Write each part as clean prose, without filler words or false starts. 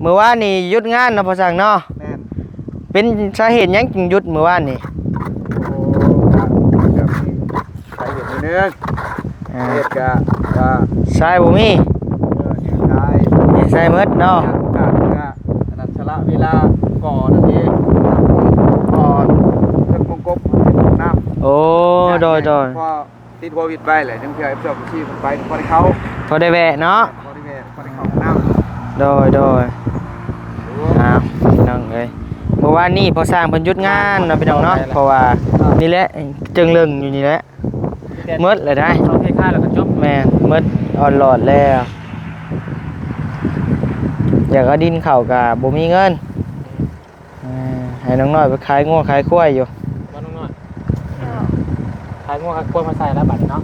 เมื่อวานนี่หยุดงานเนาะพ่อสั่งเนาะแม่นเป็นสาเหตุหยังจึงหยุดเมื่อวานนี่โอ้กับใครอยู่นึงเหตุกะใช่บ่มีใช่ ใช่หมดเนาะการนันชละเวลาก่อนนั่นเองก่อนเรื่องกบน้ำโอ้โดยพอติดโควิดไปเลยนึกเพื่อเจ้าชีพไปพอได้เขาพอได้แวะเนาะพอได้เขาน้ำโดยพี่น้องเอ้ยเมื่อวานนี้พอสร้างเพิ่นหยุดงานเนาะพี่น้องเนาะเพราะว่านี่แหละจึงเรื่องอยู่นี่แหละหมดเลยได้เขาเทค่าแล้วก็จบแม่นหมดอ่อนหลอดแล้วอยากเอาดินเข้าก็บ่มีเงินให้น้องน้อยไปขายงัวขายควายอยู่ว่าน้องน้อยขายงัวขายกล้วยมาใส่แล้วบัดเนาะ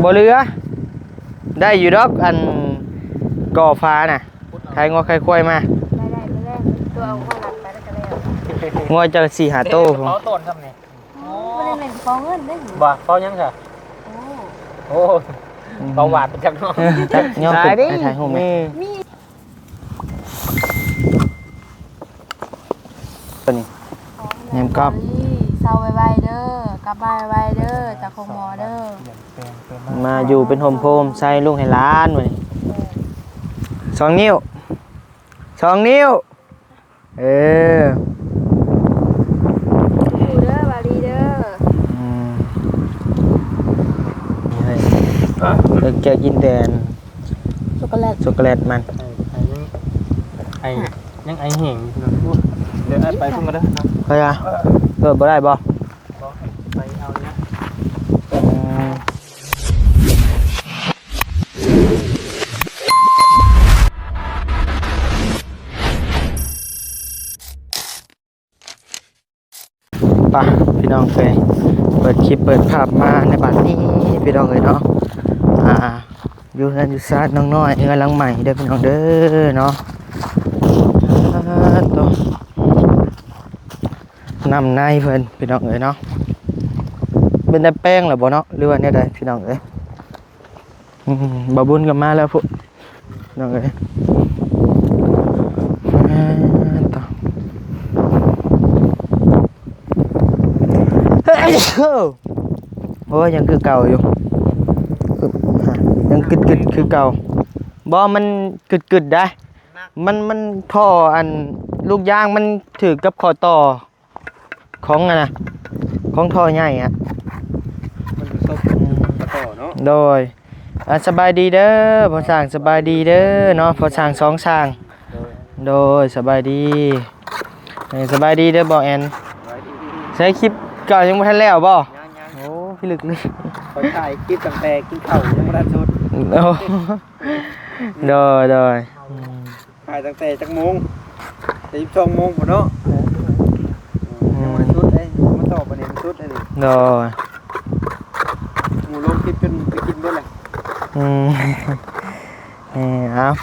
บ่เหลือได้อยู่ดอกอันก่อฟ้าน่ะขายงัวขายควายมาได้ตัวเอาข้าวหลักไปแล้วก็แล้วงัวจะ4-5โตผมเขาต้นครับนี่ไม่ได้เล่นฟองเงินได้อยู่บ่เขายังจ้ะโอ้เบาหวานเป็นจังเนาะย่อขึ้นไปถ่ายรูปมั้ยตัวนี้แหนมกรอบเซาไวๆเด้อกลับบ้านไวๆเด้อจากคงหมอเด้อมาอยู่เป็นโฮมโพมใส่ลุงให้ล้านมื้อนี้2 นิ้ว2 นิ้วอยู่เด้อบาลีเด้อเด็กจะกินแต่ช็อกโกแลตมันยังไอเห่งเดี๋ยวไปพุ่งกันนะไปอ่ะบ่ได้บ่ไปเอาเนี่ยป่ะพี่น้องเคยเปิดคลิปเปิดภาพมาในบัดนี้พี่น้องเลยเนาะอยู่เฮือนอยู่ซาดน้องน้อยเฮือนหลังใหม่เด้อพี่น้องเด้อเนาะตัวนำในเพิ่นพี่น้องเลยเนาะเป็นได้แป้งหรือบ่เนาะหรือว่าเนี่ยใดพี่น้องเอ้ยบ่บุญกันมาแล้วพวกน้องเอ้ยโอ้ยยังคือเก่าอยู่ยังกึดคือเก่าบ่มันกึดได้มันท่ออันลูกยางมันถือกับข้อต่อของอะนะของท่อใหญ่อะมันจะซบกระต่อเนาะโดยสบายดีเด้อพอสร้างสบายดีเด้อเนาะพอสร้าง2สร้างโดยสบายดีเด้อบ่แอนใช้คลิปก่อนยังบ่ทันแล้วบ่โอ้พี่ลึกเลยขอถ่ายคลิปตั้งแต่กินข้าวยังบ่ได้สุดโดยถ่ายตั้งแต่จักโมง12 โมงพุ่นเนาะยังบ่ได้สุดมันตอบอันนี้มันสุดอันนี้โดยหมูลงคลิปจนไปกินเบิดเลย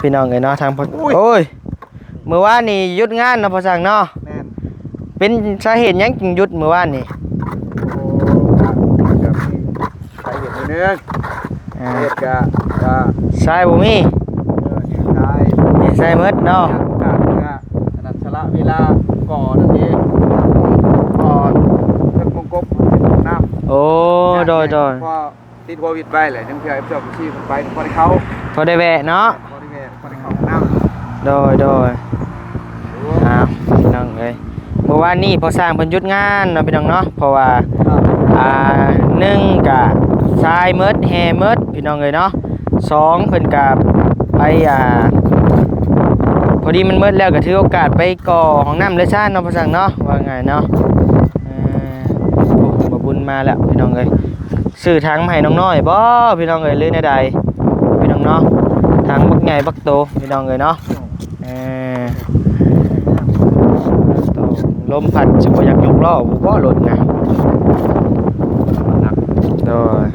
พี่น้องเอ้ยเนาะทางพ่อโอ้ยเมื่อวานนี่หยุดงานเนาะพ่อสั่งเนาะแม่นเป็นสาเหตุหยังจึงหยุดเมื่อวานนี่กับใครอยู่นึงเหตุกะใช่บ่มีใช่หมดเนาะการนันชละเวลาก่อนนั่นเองก่อนเรื่องกบน้ำโอ้โดยพอติดโควิดไปเลยนึกเพื่อเจ้าชีพไปพอได้เขาพอได้แวะเนาะพอได้เขาน้ำโดยพี่น้องเอ้ยเมื่อวานนี้พอสร้างเพิ่นหยุดงานเนาะพี่น้องเนาะเพราะว่า1กะทรายหมดแห่หมดพี่น้องเอ้ยเนาะ2เพิ่นกะไปพอดีมันหมดแล้วก็ถือโอกาสไปก่อห้องน้ำเลยซ่านเนาะพอสั่งเนาะว่าไงเนาะบ่บุญมาแล้วพี่น้องเอ้ยซื้อถังมาให้น้องน้อยบ่พี่น้องเอ้ยหรือในใดพี่น้องเนาะถังบักใหญ่บักโตพี่น้องเอ้ยเนาะลมพัดสิบ่อยากยกล้อบ่รถนะโดย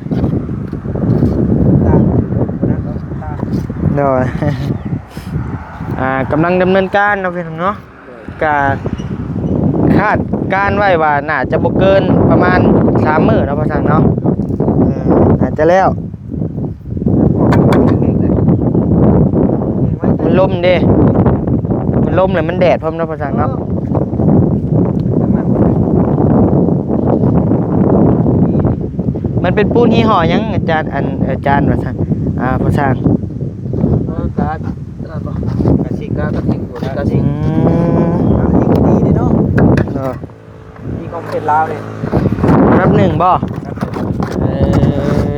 กำลังดำเนินการเนาะพี่น้องเนาะคาดการไว้ว่าน่าจะบ่เกินประมาณ3 มื้อเนาะพ่อสั่งเนาะน่าจะแล้ว มันลมเด้มันลมเลยมันแดดพร้อมเนาะพอสั่งเนาะมันเป็นปูนยี่ห้อหยังอาจารย์อาจารย์ว่าซั่นพอสั่ง การกระชิกก็ทิ้งอยู่กระชิก ดีเนาะ ที่เขาเป็นลาวเนี่ย รับหนึ่งบ่เอ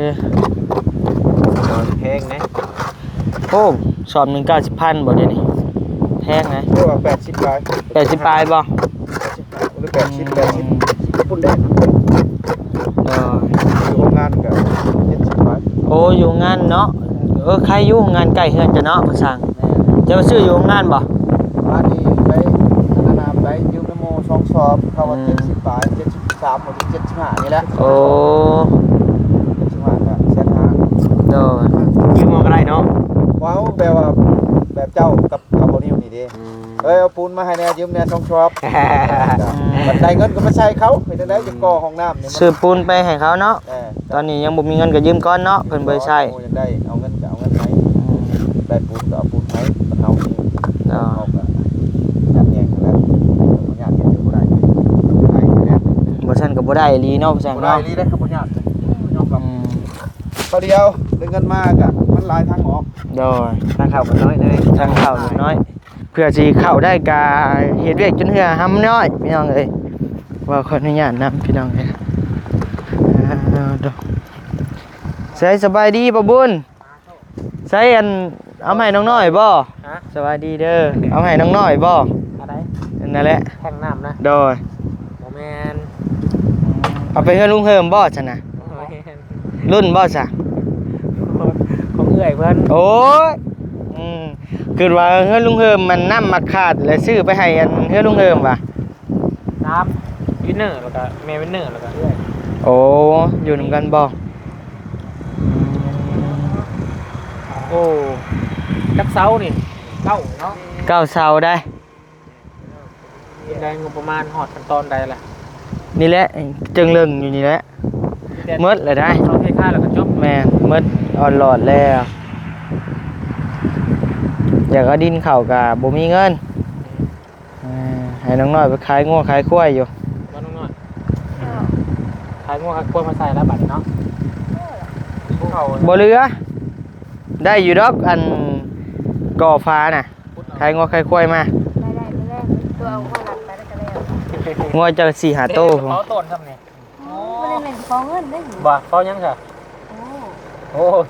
อ แพงนะ โอ้สอบ190,000บ่เดี๋ยวนี้แพงนะ เรียกว่า80บาท 80ปลายบ่ หรือ80ปุ่นแดง เออ อยู่โรงงานก็70บาท โอ้อยู่งานเนาะใครอยู่งานใกล้เฮือนจะเนาะพอสั่งจะมาซื้ออยู่งานบ่ บ้านนี้ไปนานาไปยืมน้ำโม2สอบเขาว่า70บาท73หรือ75นี่แหละ โอ้ 75ก็แสนห้า โดย ยืมมาก็ได้เนาะ ว้าวแบบว่าแบบเจ้ากับบ่นิวนี่ดิเอาปูนมาให้แน่ยืมแน่2สอบบัดได้เงินก็มาใช้เขาเฮ็ดจังได๋จะก่อห้องน้ำนี่ ซื้อปูนไปให้เขาเนาะตอนนี้ยังบ่มีเงินก็ยืมก่อนเนาะเพิ่นบ่ได้ใช้ ยังได้เอาเงินก็เอาเงินให้ได้ปูนก็เอาปูนให้มันเอานี่ เนาะ เอาก็ยัดแยงแล้วบ่ยากเฮ็ดบ่ได้ได้แล้ว บ่ซั่นก็บ่ได้อีหลีเนาะพอสั่ง บ่ได้ เนาะ ลีได้ครับบ่ยากยอมรับพอเดียวได้เงินมาก็มันหลายทางออก โดย ทางเข้ากันน้อยเลย ทางเข้าเล็กน้อย เพื่อสิเข้าได้กะเฮ็ดเวียกจนเหือหำน้อยพี่น้องเอ้ยว่าขออนุญาตนำพี่น้องเอ้ยดอกใส่สบายดีบ่บุญใส่อันเอามาให้น้องน้อยบ่ ฮะ สบายดีเด้อเอามาให้น้องน้อยบ่ อะไร นั่นแหละ แท่งน้ำนะ โดย โมแมน เอาไปเฮือนลุงเฮิมบ่ซั่นน่ะรุ่นบ่ซะ ของเอื่อยเพื่อน โอ้ยคือว่าเฮือนลุงเฮิมมันน้ำมาขาดแล้วซื้อไปให้อันเฮือนลุงเฮิมว่ะ น้ำวินเนอร์แล้วก็เมวินเนอร์แล้วก็เอื่อย โอ้อยู่นำกันบ่ โอ้จักเซานี่เก้าเนาะ เก้าเสาได้ ได้งบประมาณหอดขั้นตอนใดล่ะ นี่แหละจึงเรื่องอยู่นี่แหละหมดเลยได้ เขาเทค่าแล้วก็จบ แม่นหมดออนหลอดแล้วอยากเอาดินเข้าก็บ่มีเงินให้น้องน้อยไปขายงัวขายควายอยู่ ว่าน้องน้อยขายงวขายกล้วยมาใส่แล้วบัดนี้เนาะเขา บ่เหลือได้อยู่ดอกอันก่อฟ้าน่ะขายงัวขายควายมา ได้ไม่ได้ตัวเอาข้าวหลังไปแล้วก็แล้ว งัวจะ4-5โต เขาต้นครับนี่ ไม่ได้เป็นของเงินได้อยู่ บ่เขายังจ้ะ โอ้ โอ้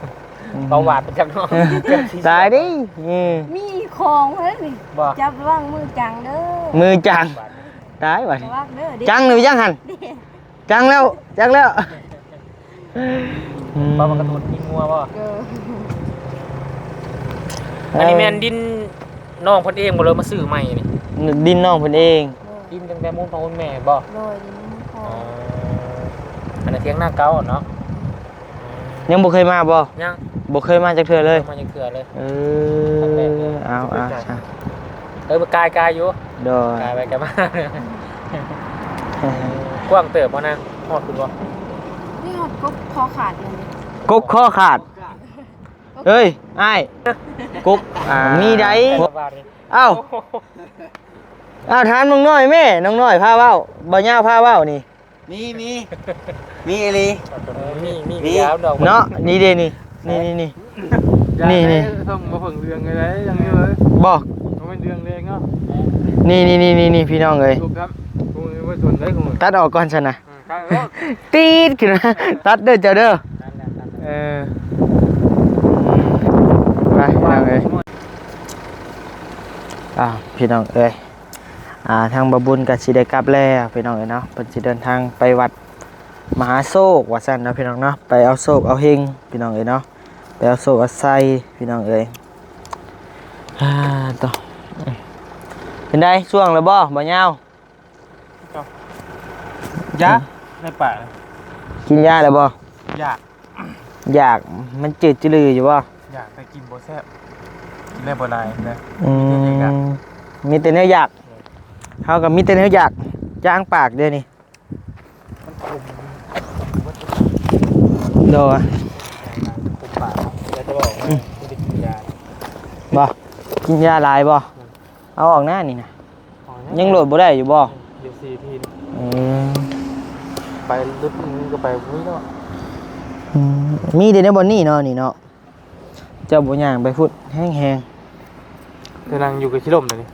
เบาหวานประจำเนาะ ตายดิ มีของเลยนี่ บ่ จับว่างมือจังเด้อ มือจังตายว่ะ ว่างเด้อ จังหรือยังหัน เด้อ จังแล้วจังแล้ว บ่มันกระทุนยิงงัวบ่ เออ อันนี้แม่นดินน้องเพิ่นเองบ่เลยมาซื้อใหม่นี่ ดินน้องเพิ่นเอง ดินตั้งแต่มูลของคุณแม่บ่ โดยนี่พอ อันนั้นเถียงหน้าเก่าเนาะ ยังบ่เคยมาบ่ ยัง บ่เคยมาจากเทื่อเลย มาจังเทื่อเลย เอาใช่ มากายอยู่ โดย กายไปกันมากว้างเติบบ่นางฮอดคุณบ่ นี่หอดกบคอขาดเลยนี่ กุ๊กข้อขาดเฮ้ยอ้ายกุ๊กมีใด ว่านี่ เอ้าถามน้องน้อยแม่น้องน้อยพาเว้าบ่ยาวพาเว้านี่ มีอีหลี มียาวดอก เนาะนี่เด้นี่นี่ต้องมาเพิ่งเรื่องไงได้ยังนี่เลย บ่ มันเป็นเรื่องเล็กเนาะ นี่พี่น้องเอ้ย ถูกครับกูว่าส่วนได้ของ ตัดออกก่อนซั่นน่ะ ครับ ตีดขึ้นมาตัดเด้อเจ้าเด้อไปพี่น้องเอ้ยพี่น้องเอ้ยทางบบุญกับสิได้กลับแล้วพี่น้องเอ้ยเนาะเพิ่นสิเดินทางไปวัดมหาโศกว่าซั่นนะพี่น้องเนาะไปเอาโศกเอาเฮงพี่น้องเอ้ยเนาะไปเอาโศกเอาไส้พี่น้องเอ้ยต่อเป็นไดช่วงแล้วบ่ยาว ยะในป่า กินยาแล้วบ่ อยาก อยากมันจืดจืลืออยู่บ่ อยากไปกินโบแซ่บกินได้บ่ได้นะ มีแต่เนื้ออยากเฮากับมีแต่เนื้ออยากย่างปากเด้อนี่โดน ผมป่าอยากจะบอกว่าจะกินยา บ่ กินยาหลายบ่เอาออกหน้านี่นะ อ๋อ ยังโหลดบ่ได้อยู่บ่ เดี๋ยว4 ที อืม ไปลึกมึงก็ไปมุ้ยแล้ว มีเดนบอนนี่เนาะนี่เนาะเจ้าบ่ย่างไปพุดแห้ง เธอนั่งอยู่กับชิลมเลยนี่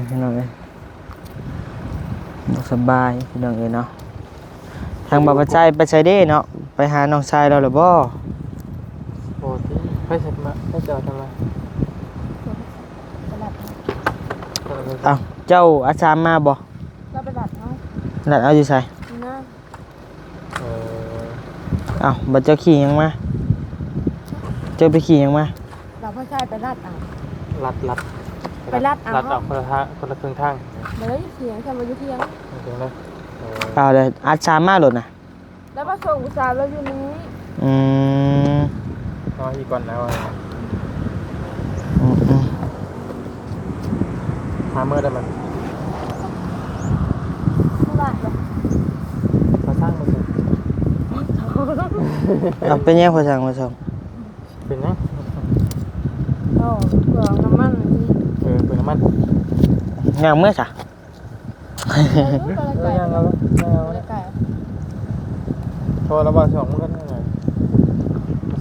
พี่น้องเอ้ยบ่สบายพี่น้องเอ้ยเนาะทางบ่าวใจไปใช้เด้เนาะไปหาน้องชายเราหรือบ่ โอ้ที่ไม่เสร็จมาไม่เจอทำไม ไปรับ อ้าวเจ้าอาจารย์มาบ่ เราไปรับเนาะ นั่นเอาอยู่ไส นี่นะ เออ อ้าวบัดเจ้าขี่หยังมาเจ้าไปขี่หยังมา เราพ่อชายไปรับเอา ลัด ไปลัดเอา ลัดออกคนละทางคนละครึ่งทาง เลยเถียงกันมาอยู่เที่ยง ถึงเลย เอาเลยอาจารย์มาโลดน่ะ แล้วมาส่งอุตส่าห์เราอยู่นี้ อืม นอนอีกก่อนแล้ว อืม หาเมื่อได้มัน ไม่ว่าหรอก มาสร้างมาสิ เอาเป็นยังพ่อช่างพ่อช่าง เป็นยัง โอ้เปลืองน้ำมันนี่ เป็นน้ำมัน ย่างเมื่อซะ ไก่ ยังเอา ไก่ โทรแล้วว่าสองมันก็ได้ไง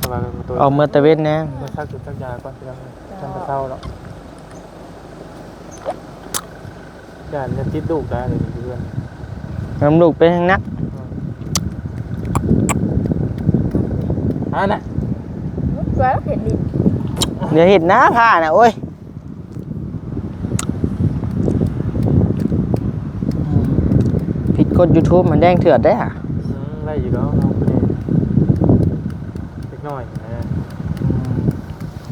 สบายกับตัว ออกเมื่อตะเวนแน่ มาซักจุดซักยาก่อนทีละจนจะเศร้าแล้วอย่าเนี่ยติดลูกได้เลยเพื่อน น้ำลูกเป็นทางนัก น่ะ สวยแล้วเผ็ดดิน เดี๋ยวเห็นหน้าผ้าน่ะโอ้ยผิดกฎ YouTube มันแดงเถือดได้อ่ะ ไล่อยู่แล้วน้องคนนี้เล็กน้อยนะ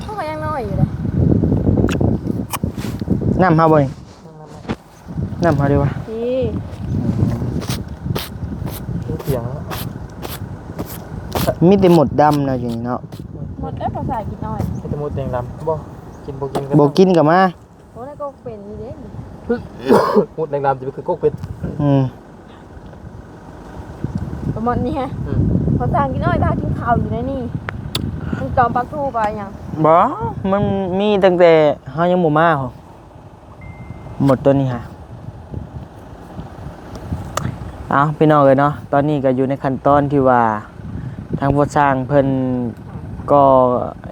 เขาก็ยังน้อยอยู่เลย น้ำเฮาบ่นี่น้ำเฮาดีวะ พี่ เสียง มีแต่หมดดำนะอยู่นี่เนาะ หมดแล้วภาษากินน้อย ให้จะมุดแดงดำบ่กินบ่กิน บ่กินก็มา โอ้แล้วก็เป็นนี่เด้ มุดแดงดำจะไปคือกกเป็ด อืม ประมาณนี้ฮะภาษากินน้อยถ้ากินข้าวอยู่ในนี่มันจอมปักทูไปยัง บ่มันมีตั้งแต่เฮายังบ่มาหรอหมดตัวนี้ฮะเอาพี่น้องเอ้ยเนาะตอนนี้ก็อยู่ในขั้นตอนที่ว่าทางผู้สร้างเพิ่นก็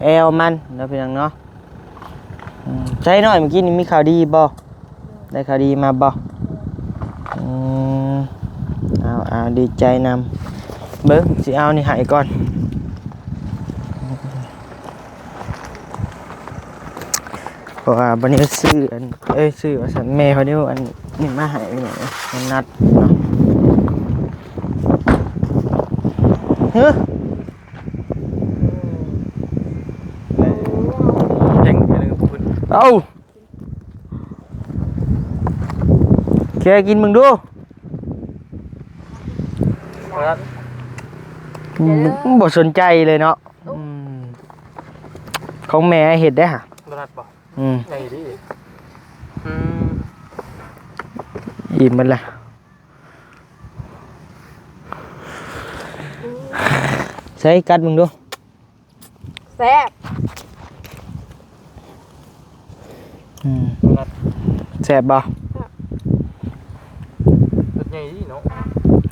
แอลมันแล้วพี่น้องเนาะใช่หน่อยเมื่อกี้นี่มีข่าวดีบ่ได้ข่าวดีมาบ่เอาดีใจนำเบิ่งสิเอานี่ให้ก่อนเพราะว่าบัดนี้ซื้ออันซื้อว่าซั่นแม่เขาเดี๋ยวอันนี่มาให้นี่มันนัดเนาะเฮ้อ แดงไปเลยคุณ เอาแกกินมึงดูบ่สนใจเลยเนาะของแม่เห็ดได้ฮะ โดนัทบ่ ไงดิ อิ่มมันละใช้กัดมึงดู แซ่บ โดนัท แสบบ่ เป็นไงดิเนาะ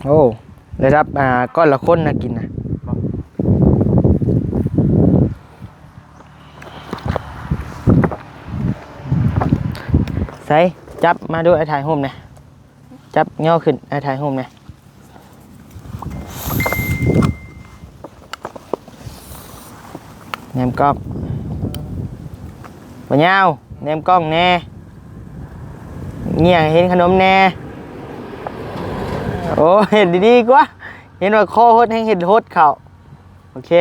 โอ้ได้รับก้อนละคนนะกินนะใส่จับมาดูไอ้ถ่ายโฮมนะจับย่อขึ้นไอ้ถ่ายโฮมนะแนมกล้องบ่ยาวแนมกล้องแน่เงี้ยเห็นขนมแน่โอ้เห็นดีๆกว่าเห็นว่าคอหดให้เห็นหดเข่าโอเค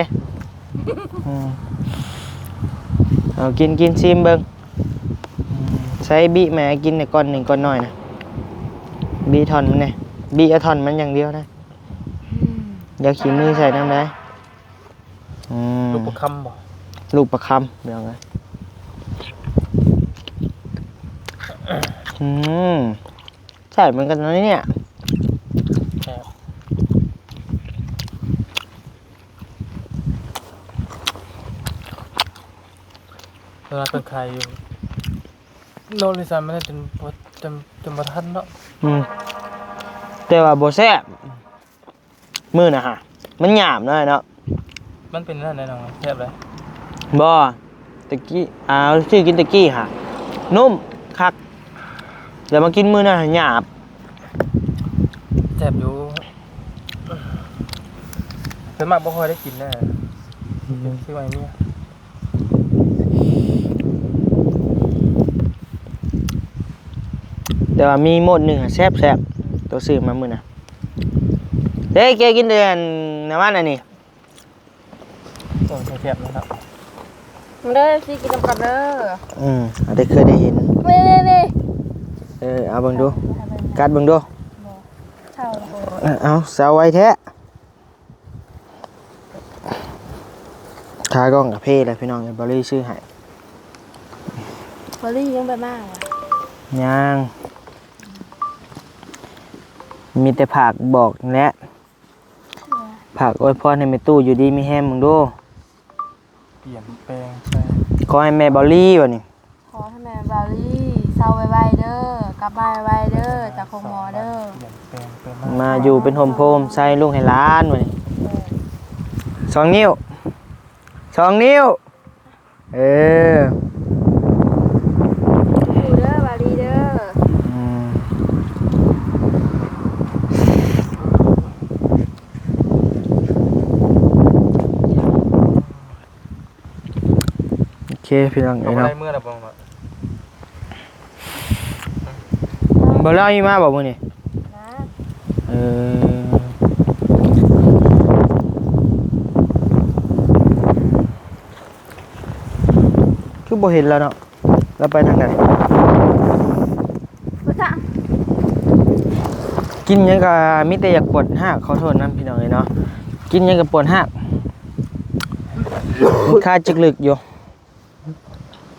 เอากินชิมเบิ่งใช้บีแม่กินในก้อนหนึ่งก้อนน้อยนะบีทอนมันเนี่ยบีเอาทอนมันอย่างเดียวนะอย่าขี้มือใส่น้ำได้ ลูกประคำบ่ ลูกประคำเดี๋ยวไงใช่เหมือนกันนะเนี่ย เวลาเป็นใครอยู่โลลิซ่าไม่ได้จนบ่ทันเนาะ แต่ว่าบ่แซ่บมื้อน่ะฮะมันหยาบหน่อยเนาะ มันเป็นนั่นแน่นอนแซ่บเลย บ่ตะกี้ชื่อกินตะกี้ค่ะนุ่มคักเดี๋ยวมากินมื้อนั้นหยาบ แซ่บอยู่เป็นมากบ่ค่อยได้กินแน่เป็นชื่อว่าเนี่ย แต่ว่ามีโหมดหนึงอะแซ่บตัวซื้อมามื้อน่ะเด้แกกินเดือนน้ำมันอันนี้ โอ้แซ่บนะครับ เด้อสิกินน้ำกันเด้อ อาจจะเคยได้เห็น นี่ เอาเบิ่งดูกัดเบิ่งดู เช่า เอาเสาไว้แท้ขากล้องกับเพ่เลยพี่น้องบอลลี่ชื่อให้ บอลลี่ยังไปมาก ย่างมีแต่ผักบอกแนะผักอวยพรให้แม่ตู้อยู่ดีมีแฮมมึงดู เปลี่ยนแปลงไป ขอให้แม่บอลลี่วะนี่ ขอให้แม่บอลลี่เศร้าไวๆเด้อกลับบ้านไวๆเด้อจากโคมอเด้อ เปลี่ยนแปลงไป มาอยู่เป็นโฮมโพมใส่ลูกให้ล้านวะนี่2 นิ้ว2 นิ้วเออ อยู่เด้อบอลลี่เด้อ อืมโอเคพี่น้อง เอา เนาะ อะไรเมื่อไหร่บ้างวะ บ่เล่าอีมาบอกมื้อนี่ นะ เออคือบ่เห็นแล้วเนาะแล้วไปทางไหน พุทธะ กินหยังก็มีแต่อยากปวดหักขอโทษนะพี่น้องเนาะกินหยังก็ปวดหักมันคาจึกลึกอยู่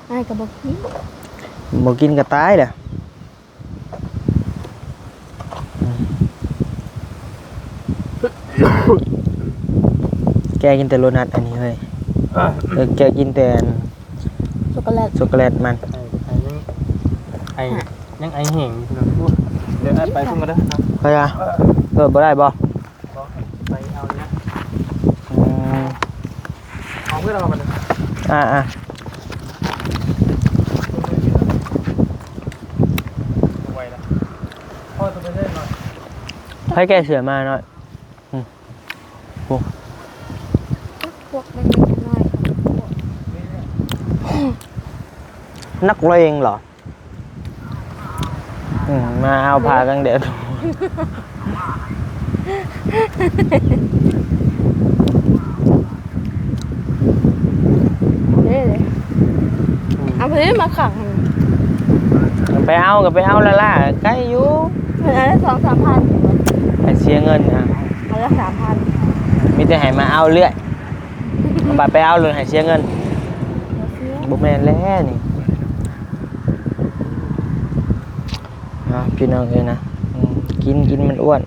ไอ้กับบอกพี่ บ่กินก็ตายแหละแกกินแต่โดนัทอันนี้เฮ้ยแกกินแต่ ช็อกโกแลต ช็อกโกแลตมัน ไอ้ยังไอ้เห่งเดี๋ยวไปพุ่งกันนะ ไปอ่ะบ่ได้บ่ ไปเอาเนี่ย อืม เอาเพื่อนเรามาเลย อ่ะ ไวแล้วพ่อตัวไปเล่นหน่อย ให้แกเสือมาหน่อย พวกเล็กๆน้อย นักเลงเหรอมาเอาพากังเด็ด ๆเด้เลยเอาไปมาขัง ไปเอากับไปเอาละล่ะใกล้อยู่ มันอะไร2-3 พัน ให้เสียเงินนะ มันละ3,000 มีแต่ให้มาเอาเรื่อยบัดไปเอาเลยให้เสียเงินบุแมนแล้วนี่พี่น้องเลยนะกินมันอ้วน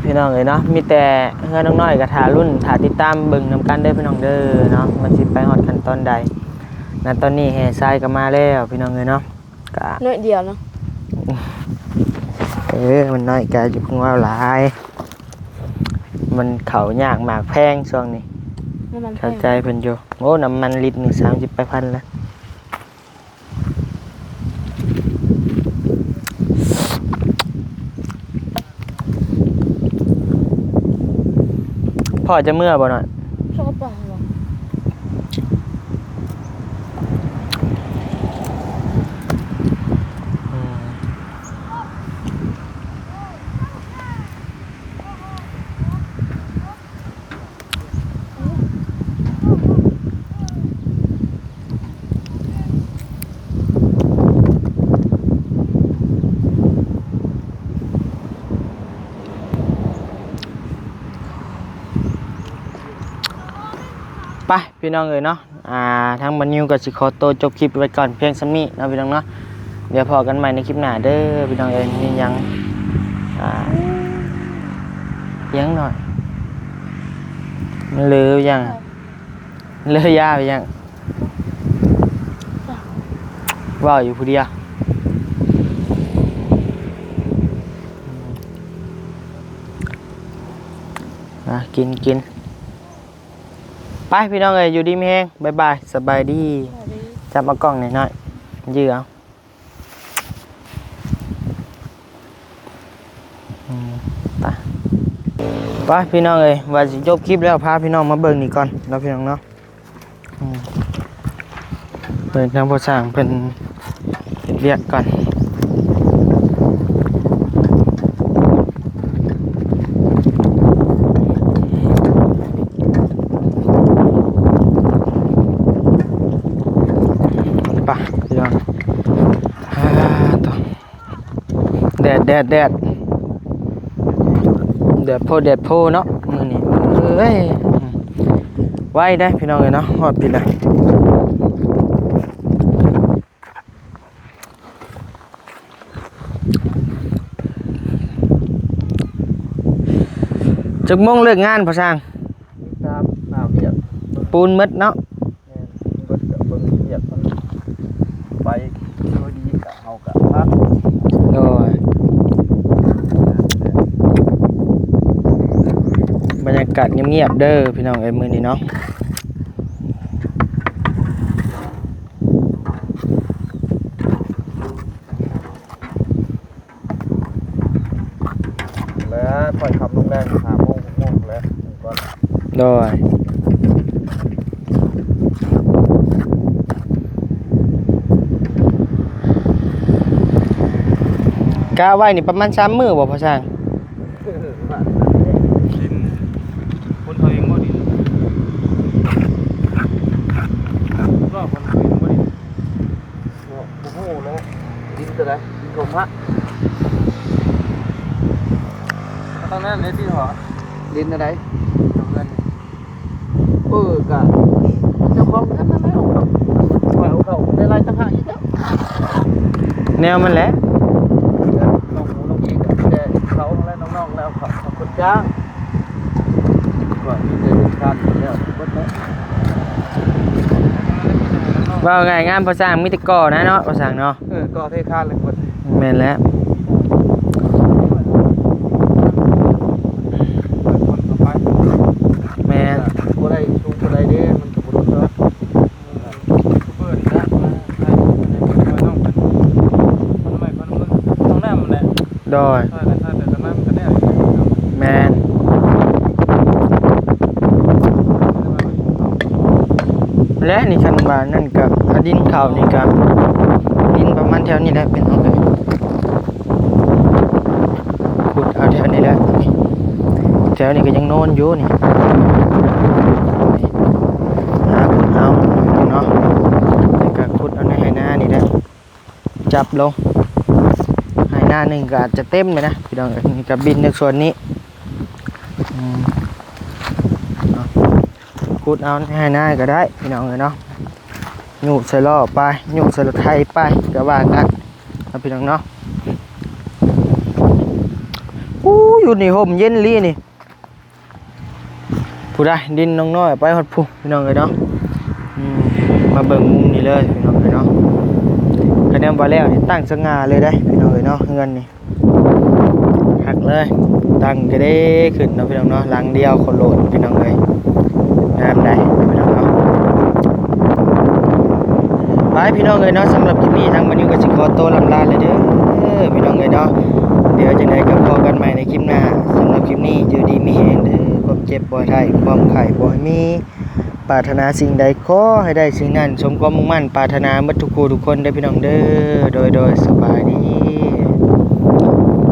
พี่น้องเลยเนาะมีแต่เพื่อนน้อยๆกับถารุ่นถาติดตามเบิ่งนำกันได้พี่น้องเด้อเนาะมันสิไปฮอดขั้นตอนใดนั้นตอนนี้แห่ทรายก็มาแล้วพี่น้องเลยเนาะกะ น้อยเดียวเนาะ มันน้อยกะอยู่ของเราหลายมันเขายากมากแพงช่วงนี้ น้ำมันแพ เข้าง ใจเพิ่นอยู่โอ้น้ำมันลิตรหนึ่ง30,000แล้วพ่อจะเมื่อบ่หน่อย ชอบปลาหรอไปพี่น้องเอ้ยเนาะทางบันนิวกับสิขอตัวจบคลิปไว้ก่อนเพียงส่ำนี้เนาะพี่น้องเนาะ เดี๋ยวพอกันใหม่ในคลิปหน้าเด้อพี่น้องเอ้ยมียังยังหน่อยมันเหลือยังเหลือยาไปยังว่าอยู่ผู้เดียวกินไปพี่น้องเอ้ยอยู่ดีมีแฮงบ๊ายบายสบายดีจับมากล้องหน่อยๆยื้อเอาไปพี่น้องเอ้ยว่าสิจบคลิปแล้วพาพี่น้องมาเบิ่งนี่ก่อนเนาะพี่น้องเนาะเบิ่งทางผู้สร้างเพิ่นเรียกก่อนไปพี่น้องต่อแดดโพเนาะมื้อนี้เอ้ยไว้ได้พี่น้องเอ้ยเนาะฮอดพี่ละจักโมงเลิกงานพ่อช่าง ครับหน้าเบียด ปูนหมดเนาะ เบิดกับเบิ่งเบียดมันไปโดยดีกะเฮากะพัก โดยบรรยากาศเงียบๆเด้อพี่น้องเอ้ยมื้อนี้เนาะ แล้วปล่อยคำลงแรง5 โมง 6 โมงแล้วก่อน โดยกะไว้นี่ประมาณ3มื้อบ่พ่อช่าง ดินคนเขาเองบ่ดินรอบคนเขาเองบ่ดิน โอ้โหแล้วดินตัวใดดินของพระ ตอนนั้นในที่หอ ดินอะไร ทำเงิน กะเจ้าของนั่นแล้วเอาเข้าได้ไรต่างหากอีกแล้ว แนวมันแหละ น้องหมูน้องอีกแต่เขาและน้องๆแล้วเขาคนจ้างก็มีแต่ลูกค้าแล้วเบิดแล้ว ว่าไงงานพ่อช่างมีแต่ก่อนะเนาะพ่อช่างเนาะ ก็เทคานเลยหมด แม่นแล้ว คนต่อไป แม่น บ่ได้สูงบ่ได้เด้มันก็บ่รู้เนาะ เปิดนะใครน้องเป็นคนใหม่คนมึงต้องแนมแหละ โดย ใช่แต่ตอนนั้นก็แน่ แม่นและนี่คันว่านั่นก็ดินเขานี่ก็ดินประมาณแถวนี้แหละเป็นเอาเลยขุดเอาแถวนี้แหละนี่แถวนี้ก็ยังโน่นอยู่นี่หาขุดเอาเนาะแล้วก็ขุดเอาในไหหน้านี่แหละจับลงไหหน้าหนึ่งก็อาจจะเต็มเลยนะพี่น้องนี่ก็บินในส่วนนี้เอาขุดเอาในไหหน้าก็ได้พี่น้องเลยเนาะหยุดใส่ล้อไปหยุดใส่รถไถไปก็ว่ากันเอาพี่น้องเนาะอยู่นี่ห่มเย็นลีนี่ผู้ใดดินน้องน้อยไปฮอดผู้พี่น้องเลยเนาะมาเบิ่งมุมนี่เลยพี่น้องเลยเนาะคะแนนบ่แล้วนี่ตั้งสง่าเลยได้พี่น้องเลยเนาะเงินนี่หักเลยตั้งก็ได้ขึ้นเนาะพี่น้องเนาะหลังเดียวคนโหลดพี่น้องเลยงามได้พี่น้องเนาะไปพี่น้องเลยเนาะสำหรับคลิปนี้ทางบันยูก็สิขอตัวลำลาเลยเด้อพี่น้องเลยเนาะเดี๋ยวจังไดก็พบกันใหม่ในคลิปหน้าสำหรับคลิปนี้อยู่ดีมีแฮงเด้อความเจ็บบ่ให้ได้ความไข้บ่ให้มีปรารถนาสิ่งใดขอให้ได้สิ่งนั้นสมความมุ่งมั่นปรารถนาหมดทุกคู่ทุกคนเด้อพี่น้องเด้อโดยสบายดี